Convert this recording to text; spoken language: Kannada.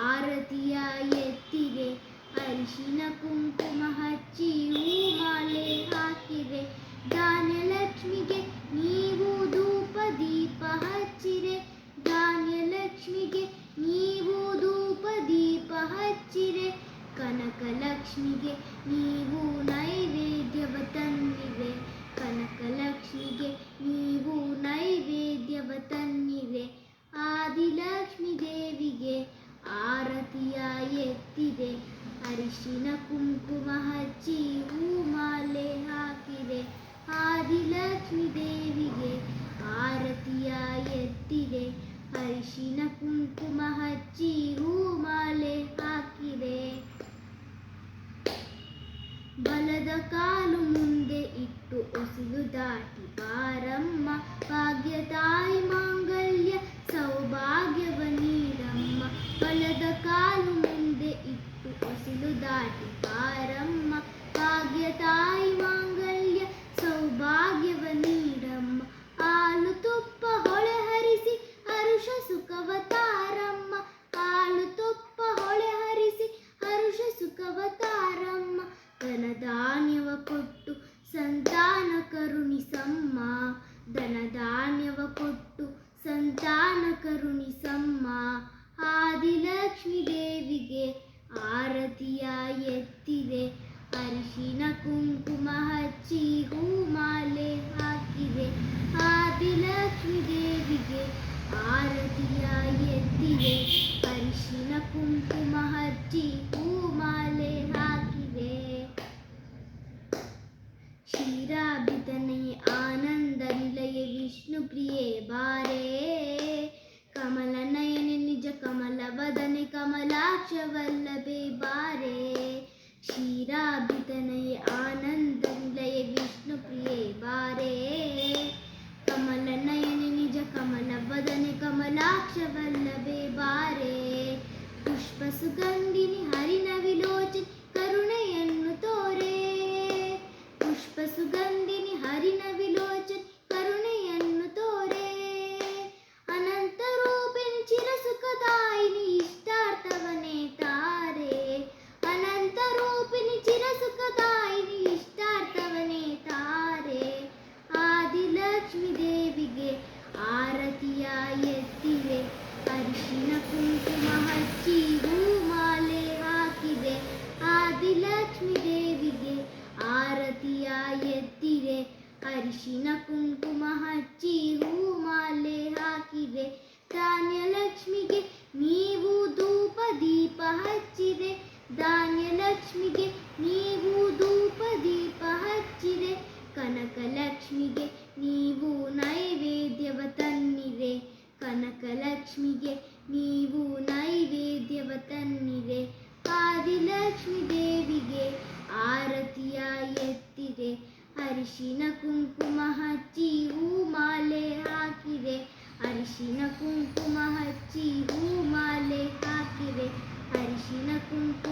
ಆರತಿಯ ಎತ್ತಿರೆ, ಅರಿಶಿನ ಕುಂಕುಮ ಹಚ್ಚಿ ಹೂಮಾಲೆ ಹಾಕಿರೆ. ಧಾನ್ಯಲಕ್ಷ್ಮಿಗೆ ನೀವು ಧೂಪ ದೀಪ ಹಚ್ಚಿರೆ, ಧಾನ್ಯಲಕ್ಷ್ಮಿಗೆ ನೀವು ಧೂಪ ದೀಪ ಹಚ್ಚಿರೆ. ಕನಕಲಕ್ಷ್ಮಿಗೆ ನೀವು ನೈವೇದ್ಯವ ತನ್ನಿರೆ, ಕನಕಲಕ್ಷ್ಮಿಗೆ ನೀವು ನೈವೇದ್ಯವ ತನ್ನಿರೆ. ಆದಿಲಕ್ಷ್ಮಿ ದೇವಿಗೆ ಆರತಿಯ ಎತ್ತಿರೆ, ಅರಿಶಿನ ಕುಂಕುಮ ಹಚ್ಚಿ ಹೂಮಾಲೆ ಹಾಕಿರೆ. ಆದಿಲಕ್ಷ್ಮಿ ದೇವಿಗೆ ಆರತಿಯ ಎತ್ತಿರೆ, ಅರಿಶಿನ ಕುಂಕುಮ ಹಚ್ಚಿ ಹೂಮಾಲೆ ಹಾಕಿರೆ. ಬಲದ ಕಾಲು ಮುಂದೆ ಇಟ್ಟು ಹೊಸಿಲು ದಾಟಿ ಬಾರಮ್ಮ, ಭಾಗ್ಯ ತಾಯಿ ಮಾಂಗಲ್ಯ ಸೌಭಾಗ್ಯವ ನೀಡಮ್ಮ. ಬಲದ ಕಾಲು ಮುಂದೆ ಇಟ್ಟು ಹೊಸಿಲು ದಾಟಿ ಬಾರಮ್ಮ, ಭಾಗ್ಯ ತಾಯಿ ಮಾಂಗಲ್ಯ ಸೌಭಾಗ್ಯವ ನೀಡಮ್ಮ. ಹಾಲು ತುಪ್ಪ ಹೊಳೆ ಹರಿಸಿ ಹರುಷ ಸುಖವ ತಾರಮ್ಮ, ಹಾಲು ತುಪ್ಪ ಹೊಳೆ ಹರಿಸಿ ಹರುಷ ಸುಖವ ತಾರಮ್ಮ. ಧನಧಾನ್ಯವ ಕೊಟ್ಟು ಸಂತಾನ ಕರುಣಿಸಮ್ಮ, ಧನಧಾನ್ಯವ ಕೊಟ್ಟು ಸಂತಾನ ಕರುಣಿಸಮ್ಮ. ಆದಿಲಕ್ಷ್ಮಿ ದೇವಿಗೆ ಆರತಿಯ ಎತ್ತಿರೆ, ಅರಿಶಿನ ಕುಂಕುಮ ಹಚ್ಚಿ ಹೂಮಾಲೆ ಹಾಕಿರೆ. ಆದಿಲಕ್ಷ್ಮಿ ದೇವಿಗೆ ಆರತಿಯ ಎತ್ತಿರೆ, ಅರಿಶಿನ ಕುಂಕುಮ ಹಚ್ಚಿ ಹೂಮಾಲೆ ಹಾಕಿರೆ. ಕ್ಷೀರಾಭಿತನಯೇ ಆನಂದ ನಿಲಯೇ ವಿಷ್ಣು ಪ್ರಿಯೇ ಬಾರೇ, ಕಮಲ ನಯನೆ ನಿಜ ಕಮಲ ವದನೆ ಕಮಲಾಕ್ಷ ವಲ್ಲಭೆ ಬಾರೇ. ಕ್ಷೀರಾಭಿತನಯೇ ಆನಂದ ನಿಲಯೇ ವಿಷ್ಣು ಪ್ರಿಯೇ ಬಾರೇ, ಕಮಲ ನಯನೆ ನಿಜ ಕಮಲ ವದನೆ ಕಮಲಾಕ್ಷ ವಲ್ಲಭೆ ಬಾರೇ. ಪುಷ್ಪ ಸುಗಂಧಿನಿ ಹರಿನ ವಿಲೋಚನೆ ಕರುಣೆಯನ್ನು ತೋರೆ, ಪುಷ್ಪ ಸುಗಂಧಿನಿ ಹರಿನ ವಿಲೋಚನೆ ಕರುಣೆಯನ್ನು ತೋರೆ. ಅನಂತ ರೂಪಿಣಿ ಚಿರಸುಖದಾಯಿನಿ ಇಷ್ಟಾರ್ಥವನೇ ತಾರೆ, ಅನಂತ ರೂಪಿಣಿ ಚಿರಸುಖದಾಯಿನಿ ಇಷ್ಟಾರ್ಥವನೇ ತಾರೆ. ಆದಿಲಕ್ಷ್ಮಿ ದೇವಿಗೆ ಆರತಿಯ ಎತ್ತಿರೆ, ಅರಿಶಿನ ಕುಂಕುಮ ಹಚ್ಚಿ ಹೂಮಾಲೆ ಹಾಕಿದೆ. ಆದಿಲಕ್ಷ್ಮಿ ದೇವಿಗೆ ಆರತಿಯ ಎತ್ತಿರೆ, ಅರಿಶಿನ ಕುಂಕುಮ ಹಚ್ಚಿ ಹೂಮಾಲೆ ಹಾಕಿದೆ. ಧಾನ್ಯಲಕ್ಷ್ಮಿಗೆ ನೀವು ಧೂಪ ದೀಪ ಹಚ್ಚಿರೆ, ಧಾನ್ಯಲಕ್ಷ್ಮಿಗೆ ನೀವು ಧೂಪ ದೀಪ ಹಚ್ಚಿರೆ. ಕನಕಲಕ್ಷ್ಮಿಗೆ ನೀವು ನೈವೇದ್ಯವ ತನ್ನಿರೆ, ಕನಕಲಕ್ಷ್ಮಿಗೆ ನೀವು ನೈವೇದ್ಯವ ತನ್ನಿರೆ. ಆದಿಲಕ್ಷ್ಮಿ ದೇವಿಗೆ ಆರತಿಯ ಎತ್ತಿರೆ, ಅರಿಶಿನ ಕುಂಕುಮ ಹಚ್ಚಿ ಹೂಮಾಲೆ ಹಾಕಿರೆ, ಅರಿಶಿನ ಕುಂಕುಮ ಹಚ್ಚಿ ಹೂಮಾಲೆ ಹಾಕಿರೆ. ಅರಿಶಿನ ಕುಂಕುಮ